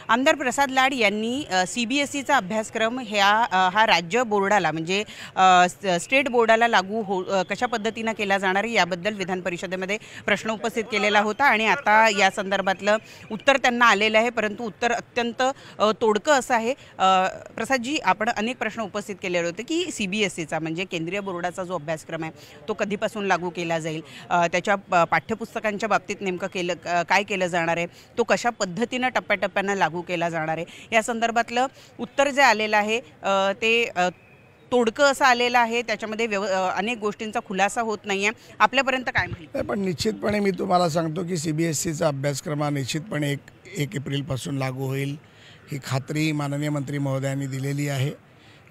आमदार प्रसाद लाड यांनी CBSEचा अभ्यासक्रम हा राज्य बोर्डाला म्हणजे स्टेट बोर्डाला लागू कशा पद्धतीने केला जाणार याबद्दल विधान परिषदेमध्ये प्रश्न उपस्थित केलेला होता आणि आता या संदर्भातलं उत्तर त्यांना आलेलं आहे, परंतु उत्तर अत्यंत तोडकं असं आहे। प्रसादजी, आपण अनेक प्रश्न उपस्थित केलेले होते की CBSEचा म्हणजे केंद्रीय बोर्डाचा जो अभ्यासक्रम आहे तो कधीपासून लागू केला जाईल, त्याच्या पाठ्यपुस्तकांच्या बाबतीत नेमकं काय केलं जाणार आहे, तो कशा पद्धतीने टप्प्याटप्प्याने लागू केला जाणार आहे या संदर्भातलं उत्तर जे आलेलं आहे ते तोडकं असं आलेलं आहे। त्याच्यामध्ये अनेक गोष्टींचा खुलासा होत नाही आहे। आपल्यापर्यंत काय माहिती? पण निश्चितपणे मी तुम्हाला सांगतो की CBSEचा अभ्यासक्रम हा निश्चितपणे 1 एप्रिलपासून लागू होईल ही खात्री माननीय मंत्री महोदयांनी दिलेली आहे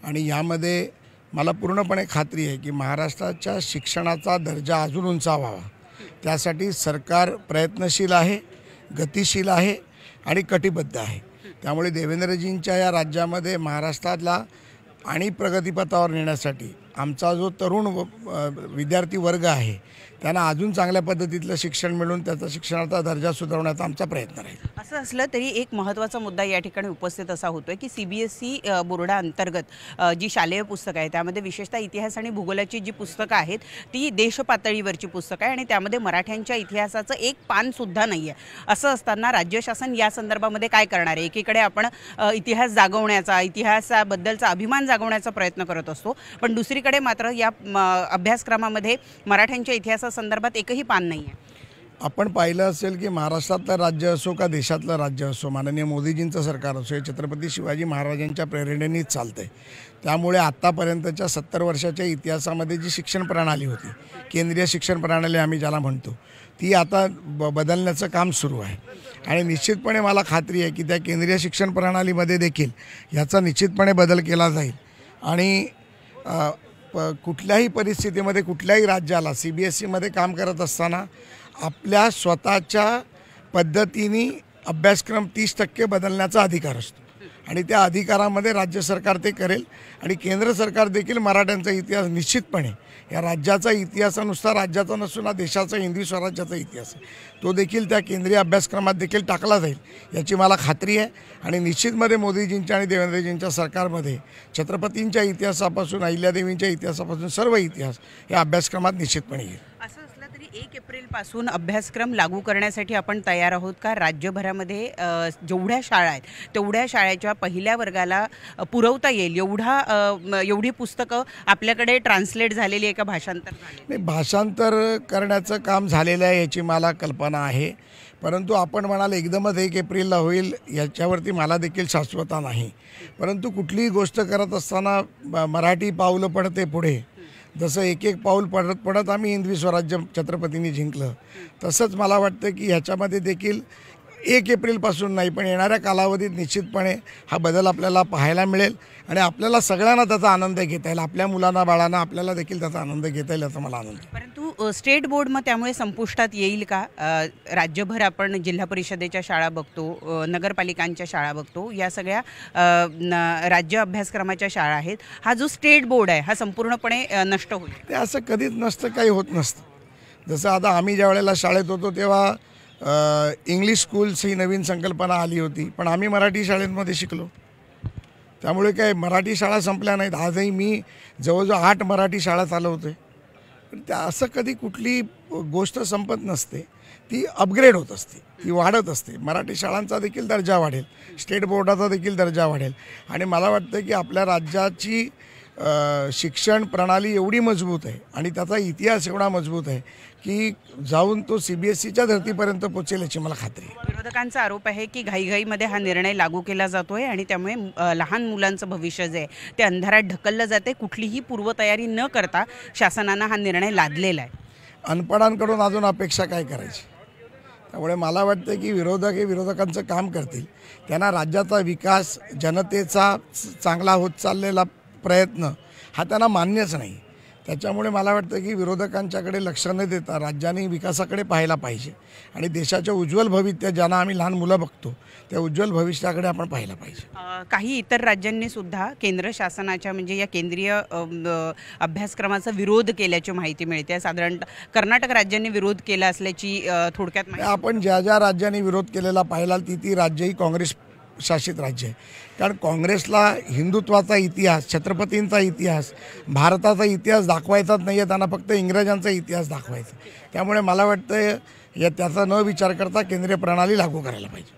आणि यामध्ये मला पूर्णपणे खात्री आहे की महाराष्ट्राच्या शिक्षणाचा दर्जा अजून उंचावावा त्यासाठी सरकार प्रयत्नशील आहे, गतिशील आहे आणि कटिबद्ध आहे। त्यामुळे देवेंद्रजींच्या या राज्यामध्ये महाराष्ट्रातला आणि प्रगतीपथावर नेण्यासाठी आमचा जो तरुण विद्यार्थी वर्ग आहे त्यांना अजून चांगल्या पद्धतीतलं शिक्षण मिळून त्याचा शिक्षणाचा दर्जा सुधारण्याचा आमचा प्रयत्न राहील। असं असलं तरी एक महत्त्वाचा मुद्दा या ठिकाणी उपस्थित असा होतोय की CBSE बोर्डाअंतर्गत जी शालेय पुस्तकं आहेत त्यामध्ये विशेषतः इतिहास आणि भूगोलाची जी पुस्तकं आहेत ती देशपातळीवरची पुस्तकं आहे आणि त्यामध्ये मराठ्यांच्या इतिहासाचं एक पान सुद्धा नाही आहे। असं असताना राज्य शासन या संदर्भामध्ये काय करणार आहे? एकीकडे आपण इतिहास जागवण्याचा, इतिहासाबद्दलचा अभिमान जागवण्याचा प्रयत्न करत असतो, पण दुसरीकडे मात्र या अभ्यासक्रमामध्ये मराठ्यांच्या इतिहासासंदर्भात एकही पान नाही आहे। आपण पाहिलं असेल की महाराष्ट्रातलं राज्य असो का देशातलं राज्य असो, माननीय मोदीजींचं सरकार असो, हे छत्रपती शिवाजी महाराजांच्या प्रेरणेनेच चालतंय। त्यामुळे आत्तापर्यंतच्या 70 वर्षाच्या इतिहासामध्ये जी शिक्षण प्रणाली होती, केंद्रीय शिक्षण प्रणाली आम्ही ज्याला म्हणतो, ती आता बदलण्याचं काम सुरू आहे आणि निश्चितपणे मला खात्री आहे की त्या केंद्रीय शिक्षण प्रणालीमध्ये देखील याचा निश्चितपणे बदल केला जाईल आणि कुठल्याही परिस्थितीमध्ये कुठल्याही राज्याला CBSEमध्ये काम करत असताना आपल्या स्वतःच्या पद्धतीने अभ्यासक्रम 30% बदलण्याचा अधिकार असतो आणि त्या अधिकारामध्ये राज्य सरकार ते करेल आणि केंद्र सरकार देखील मराठ्यांचा इतिहास निश्चितपणे या राज्याचा इतिहास नुसता राज्याचा नसून देशाचा हिंदवी स्वराज्याचा इतिहास तो देखील त्या केंद्रीय अभ्यासक्रमात देखील टाकला जाईल याची मला खात्री आहे आणि निश्चितमध्ये मोदीजींच्या आणि देवेंद्रजींच्या सरकारमध्ये छत्रपतींच्या इतिहासापासून अहिल्यादेवींच्या इतिहासापासून सर्व इतिहास या अभ्यासक्रमात निश्चितपणे येईल। 1 एप्रिलपासून अभ्यासक्रम लागू करण्यासाठी आपण तयार आहोत का? राज्यभरामध्ये जेवढ्या शाळा आहेत तेवढ्या शाळेच्या पहिल्या वर्गाला पुरवता येईल एवढी पुस्तकं आपल्याकडे ट्रान्सलेट झालेली आहे का? भाषांतर नाही, भाषांतर करण्याचं काम झालेलं आहे याची मला कल्पना आहे, परंतु आपण म्हणाल एकदमच 1 एप्रिलला होईल याच्यावरती मला देखील शाश्वता नाही। परंतु कुठलीही गोष्ट करत असताना मराठी पाऊलं पडते पुढे, जसं एक पाऊल पडत पडत आम्ही हिंदवी स्वराज्य छत्रपतींनी जिंकलं, तसंच मला वाटतं की ह्याच्यामध्ये देखील 1 एप्रिलपासून नाही पण येणाऱ्या कालावधीत निश्चितपणे हा बदल आपल्याला पाहायला मिळेल आणि आपल्याला सगळ्यांना त्याचा आनंद घेता येईल, आपल्या मुलांना बाळांना आपल्याला देखील त्याचा आनंद घेता येईल याचा मला आनंद आहे। परंतु स्टेट बोर्ड मग त्यामुळे संपुष्टात येईल का? राज्यभर आपण जिल्हा परिषदेच्या शाळा बघतो, नगरपालिकांच्या शाळा बघतो, या सगळ्या राज्य अभ्यासक्रमाच्या शाळा आहेत, हा जो स्टेट बोर्ड आहे हा संपूर्णपणे नष्ट होईल? ते असं कधीच नसतं, काही होत नसतं। जसं आता आम्ही ज्या वेळेला शाळेत होतो तेव्हा इंग्लिश स्कूल्स ही नवीन संकल्पना आली होती, पण आम्ही मराठी शाळेमध्ये शिकलो, त्यामुळे काय मराठी शाळा संपल्या नाहीत। आजही मी जवळजवळ 8 मराठी शाळा चालवतोय, पण त्या असं कधी कुठली गोष्ट संपत नसते, ती अपग्रेड होत असते, ती वाढत असते। मराठी शाळांचा देखील दर्जा वाढेल, स्टेट बोर्डाचा देखील दर्जा वाढेल आणि मला वाटतं की आपल्या राज्याची शिक्षण प्रणाली एवढी मजबूत आहे आणि त्याचा इतिहास एवढा मजबूत आहे की जाऊन तो CBSEच्या धर्तीपर्यंत पोहोचेल याची मला खात्री आहे। विरोधकांचा आरोप आहे की घाईघाईमध्ये हा निर्णय लागू केला जातोय आणि त्यामुळे लहान मुलांचं भविष्य जे आहे ते अंधारात ढकललं जाते, कुठलीही पूर्वतयारी न करता शासनानं हा निर्णय लादलेला आहे। अनपढांकडून अजून अपेक्षा काय करायची? त्यामुळे मला वाटतं की विरोधक हे विरोधकांचं काम करतील, त्यांना राज्याचा विकास, जनतेचा चांगला होत चाललेला प्रयत्न हा त्यांना मान्यच नाही। त्याच्यामुळे मला वाटतं की विरोधकांच्याकडे लक्ष न देता राज्याने विकासाकडे पाहायला पाहिजे आणि देशाच्या उज्ज्वल भविष्य ज्यांना आम्ही लहान मुलं बघतो त्या उज्ज्वल भविष्याकडे आपण पाहायला पाहिजे। काही इतर राज्यांनी सुद्धा केंद्र शासनाच्या म्हणजे या केंद्रीय अभ्यासक्रमाचा विरोध केल्याची माहिती मिळते। साधारण कर्नाटक राज्यांनी विरोध केला असल्याची थोडक्यात आपण ज्या ज्या राज्यांनी विरोध केलेला पाहिला ती राज्यही काँग्रेस शासित राज्य आहे. कारण काँग्रेसला हिंदुत्वाचा इतिहास, छत्रपतींचा इतिहास, भारताचा इतिहास दाखवायचाच नाही आहे, त्यांना फक्त इंग्रजांचा इतिहास दाखवायचा. त्यामुळे मला वाटतं त्याचा न विचार करता केंद्रीय प्रणाली लागू करायला पाहिजे.